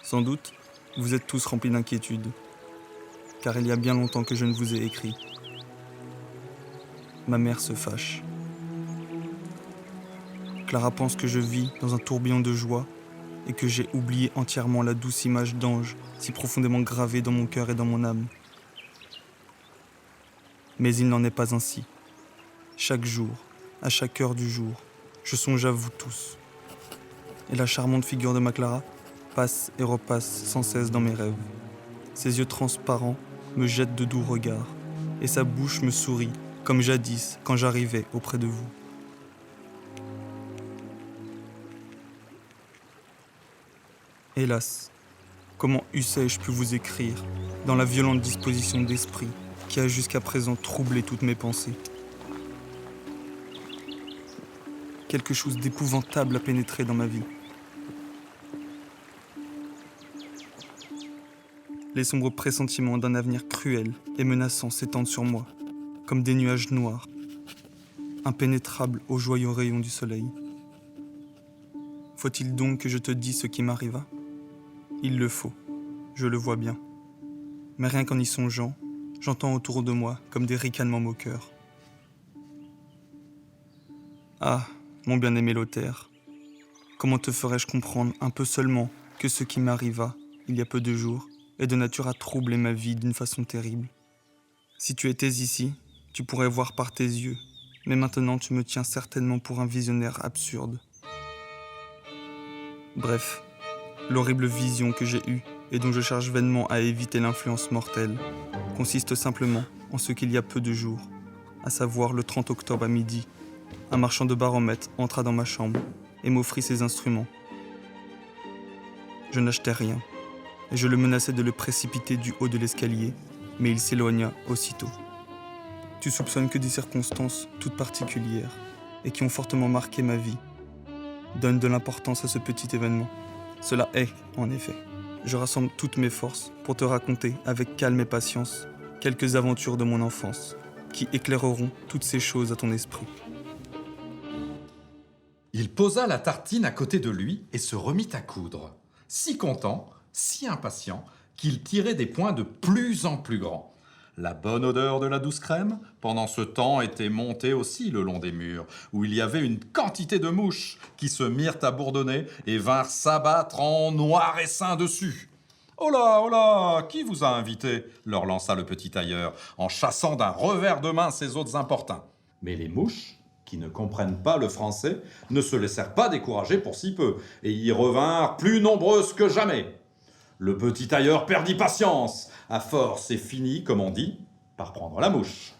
Sans doute, vous êtes tous remplis d'inquiétude, car il y a bien longtemps que je ne vous ai écrit. Ma mère se fâche. Clara pense que je vis dans un tourbillon de joie et que j'ai oublié entièrement la douce image d'ange si profondément gravée dans mon cœur et dans mon âme. Mais il n'en est pas ainsi. Chaque jour, à chaque heure du jour, je songe à vous tous. Et la charmante figure de ma Clara passe et repasse sans cesse dans mes rêves. Ses yeux transparents me jettent de doux regards, et sa bouche me sourit comme jadis quand j'arrivais auprès de vous. Hélas, comment eussé-je pu vous écrire dans la violente disposition d'esprit qui a jusqu'à présent troublé toutes mes pensées? Quelque chose d'épouvantable a pénétré dans ma vie. Les sombres pressentiments d'un avenir cruel et menaçant s'étendent sur moi, comme des nuages noirs, impénétrables aux joyeux rayons du soleil. Faut-il donc que je te dise ce qui m'arriva? Il le faut, je le vois bien. Mais rien qu'en y songeant, j'entends autour de moi comme des ricanements moqueurs. Ah, mon bien-aimé Lothaire, comment te ferais-je comprendre un peu seulement que ce qui m'arriva, il y a peu de jours, est de nature à troubler ma vie d'une façon terrible. Si tu étais ici, tu pourrais voir par tes yeux, mais maintenant tu me tiens certainement pour un visionnaire absurde. Bref, l'horrible vision que j'ai eue et dont je cherche vainement à éviter l'influence mortelle consiste simplement en ce qu'il y a peu de jours, à savoir le 30 octobre à midi, un marchand de baromètres entra dans ma chambre et m'offrit ses instruments. Je n'achetais rien, et je le menaçais de le précipiter du haut de l'escalier, mais il s'éloigna aussitôt. Tu soupçonnes que des circonstances toutes particulières, et qui ont fortement marqué ma vie, donnent de l'importance à ce petit événement. Cela est, en effet. Je rassemble toutes mes forces pour te raconter, avec calme et patience, quelques aventures de mon enfance, qui éclaireront toutes ces choses à ton esprit. Il posa la tartine à côté de lui et se remit à coudre, si content, si impatient, qu'il tirait des points de plus en plus grands. La bonne odeur de la douce crème, pendant ce temps, était montée aussi le long des murs, où il y avait une quantité de mouches qui se mirent à bourdonner et vinrent s'abattre en noir essaim dessus. « Oh là, qui vous a invité ?» leur lança le petit tailleur, en chassant d'un revers de main ses autres importuns. Mais les mouches, qui ne comprennent pas le français, ne se laissèrent pas décourager pour si peu, et y revinrent plus nombreuses que jamais. Le petit tailleur perdit patience, à force et finit, comme on dit, par prendre la mouche.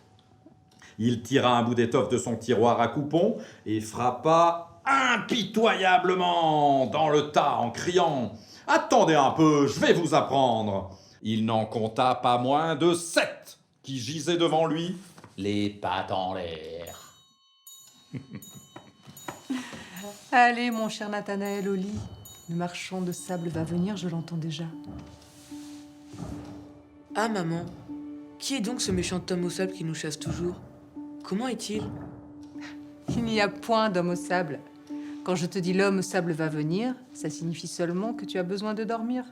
Il tira un bout d'étoffe de son tiroir à coupons et frappa impitoyablement dans le tas en criant « Attendez un peu, je vais vous apprendre !» Il n'en compta pas moins de 7 qui gisaient devant lui, les pattes en l'air. Allez, mon cher Nathanaël, au lit. Le marchand de sable va venir, je l'entends déjà. Ah, maman, qui est donc ce méchant homme au sable qui nous chasse toujours? Comment est-il? Il n'y a point d'homme au sable. Quand je te dis l'homme au sable va venir, ça signifie seulement que tu as besoin de dormir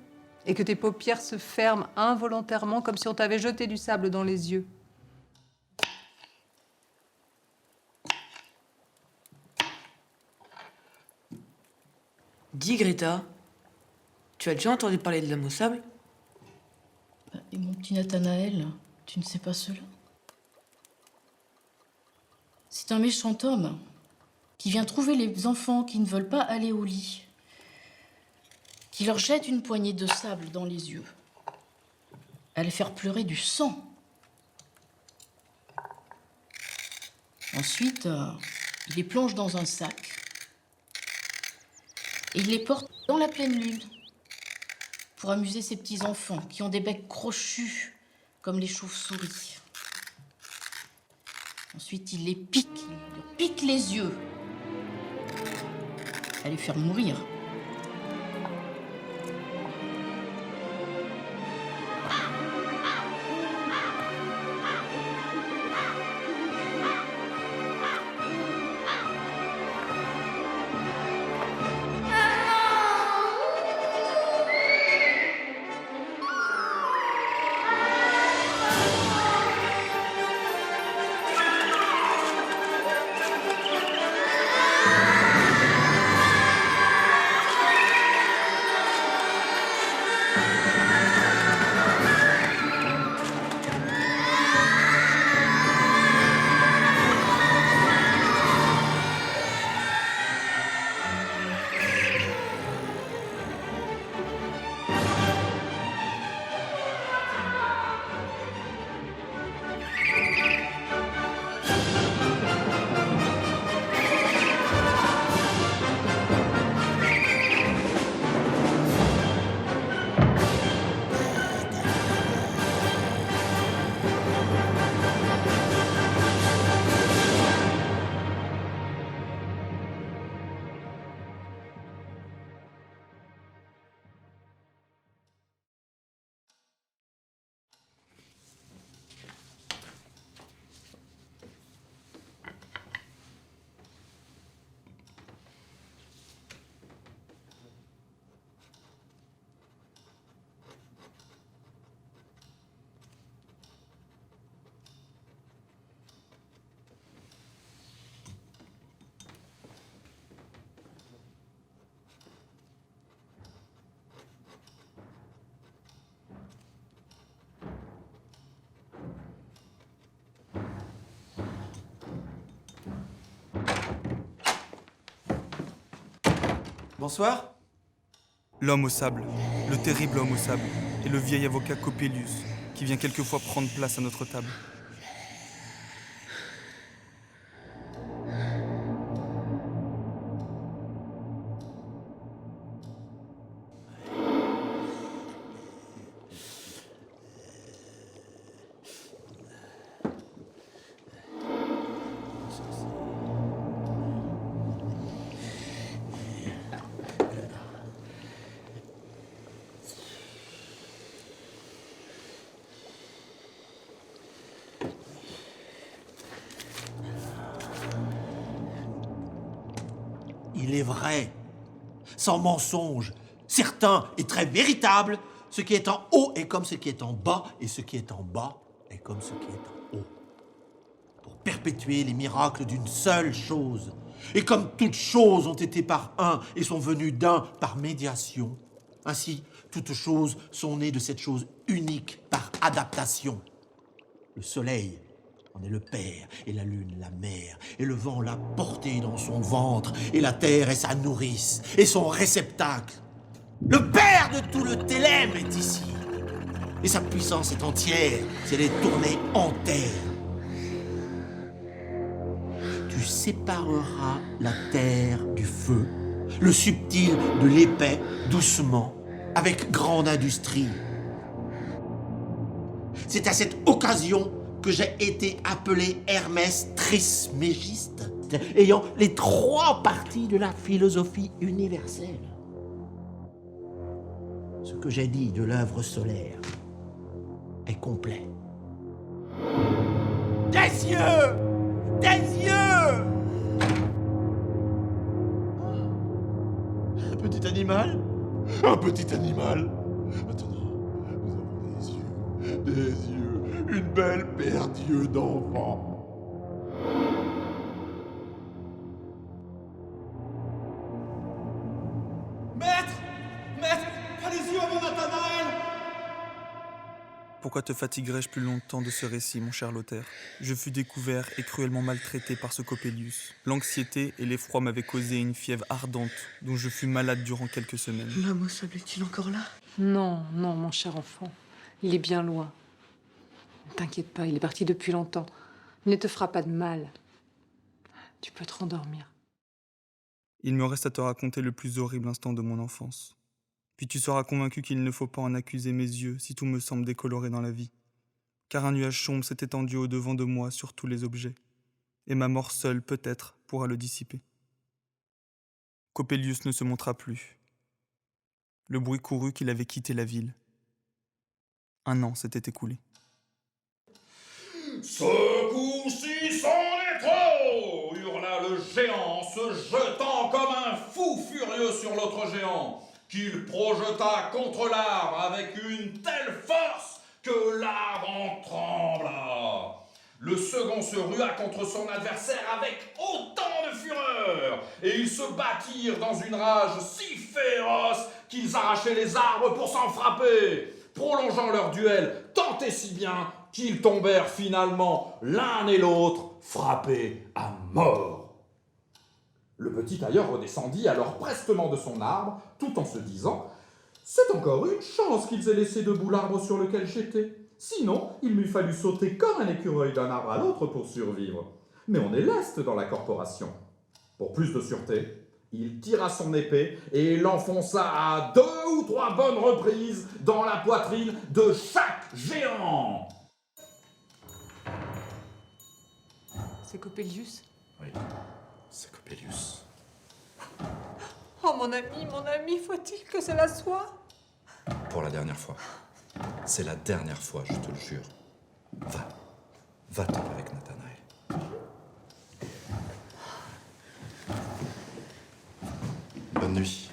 et que tes paupières se ferment involontairement comme si on t'avait jeté du sable dans les yeux. Dis, Greta, tu as déjà entendu parler de l'homme au sable? Et mon petit Nathanaël, tu ne sais pas cela? C'est un méchant homme qui vient trouver les enfants qui ne veulent pas aller au lit, qui leur jette une poignée de sable dans les yeux, à les faire pleurer du sang. Ensuite, il les plonge dans un sac et il les porte dans la pleine lune pour amuser ces petits enfants qui ont des becs crochus comme les chauves-souris. Ensuite, il les pique, il leur pique les yeux à les faire mourir. Bonsoir. L'homme au sable, le terrible homme au sable, et le vieil avocat Coppelius, qui vient quelquefois prendre place à notre table. Il est vrai, sans mensonge, certain et très véritable, ce qui est en haut est comme ce qui est en bas, et ce qui est en bas est comme ce qui est en haut. Pour perpétuer les miracles d'une seule chose, et comme toutes choses ont été par un et sont venues d'un par médiation, ainsi toutes choses sont nées de cette chose unique par adaptation. Le soleil en est le père, et la lune la mère, et le vent l'a porté dans son ventre, et la terre est sa nourrice, et son réceptacle. Le père de tout le télème est ici, et sa puissance est entière si elle est tournée en terre. Tu sépareras la terre du feu, le subtil de l'épais, doucement, avec grande industrie. C'est à cette occasion que j'ai été appelé Hermès Trismégiste, ayant les 3 parties de la philosophie universelle. Ce que j'ai dit de l'œuvre solaire est complet. Des yeux! Des yeux! Un petit animal? Un petit animal! Maintenant, nous avons des yeux, une belle paire d'yeux d'enfant. Maître! Maître! Pas les yeux à mon Nathanaël! Pourquoi te fatiguerais-je plus longtemps de ce récit, mon cher Lothaire? Je fus découvert et cruellement maltraité par ce Coppelius. L'anxiété et l'effroi m'avaient causé une fièvre ardente, dont je fus malade durant quelques semaines. L'homme au sable est-il encore là? Non, non, mon cher enfant. Il est bien loin. Ne t'inquiète pas, il est parti depuis longtemps. Il ne te fera pas de mal. Tu peux te rendormir. Il me reste à te raconter le plus horrible instant de mon enfance. Puis tu seras convaincu qu'il ne faut pas en accuser mes yeux si tout me semble décoloré dans la vie. Car un nuage sombre s'est étendu au-devant de moi sur tous les objets, et ma mort seule, peut-être, pourra le dissiper. Coppelius ne se montra plus. Le bruit courut qu'il avait quitté la ville. 1 an s'était écoulé. Ce coup-ci, c'en est trop! Hurla le géant en se jetant comme un fou furieux sur l'autre géant, qu'il projeta contre l'arbre avec une telle force que l'arbre en trembla. Le second se rua contre son adversaire avec autant de fureur, et ils se battirent dans une rage si féroce qu'ils arrachaient les arbres pour s'en frapper, prolongeant leur duel tant et si bien qu'ils tombèrent finalement l'un et l'autre frappés à mort. Le petit tailleur redescendit alors prestement de son arbre, tout en se disant « C'est encore une chance qu'ils aient laissé debout l'arbre sur lequel j'étais. Sinon, il m'eût fallu sauter comme un écureuil d'un arbre à l'autre pour survivre. Mais on est leste dans la corporation. » Pour plus de sûreté, il tira son épée et l'enfonça à 2 ou 3 bonnes reprises dans la poitrine de chaque géant. C'est Coppelius? Oui, c'est Coppelius. Oh mon ami, faut-il que cela soit? Pour la dernière fois. C'est la dernière fois, je te le jure. Va-t'en avec Nathanaël. Bonne nuit.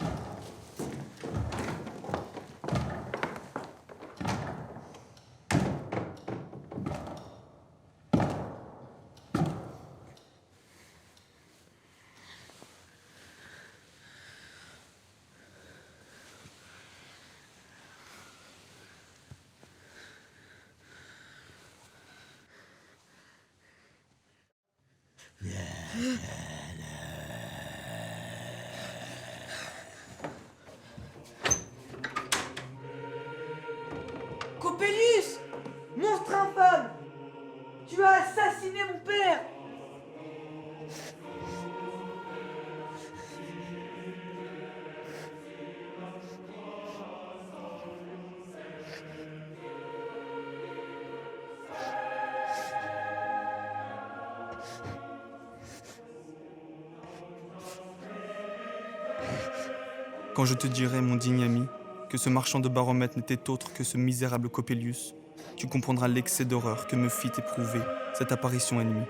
Quand je te dirai, mon digne ami, que ce marchand de baromètres n'était autre que ce misérable Coppelius, tu comprendras l'excès d'horreur que me fit éprouver cette apparition ennemie.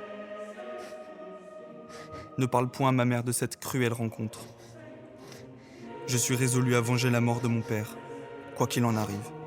Ne parle point à ma mère de cette cruelle rencontre. Je suis résolu à venger la mort de mon père, quoi qu'il en arrive.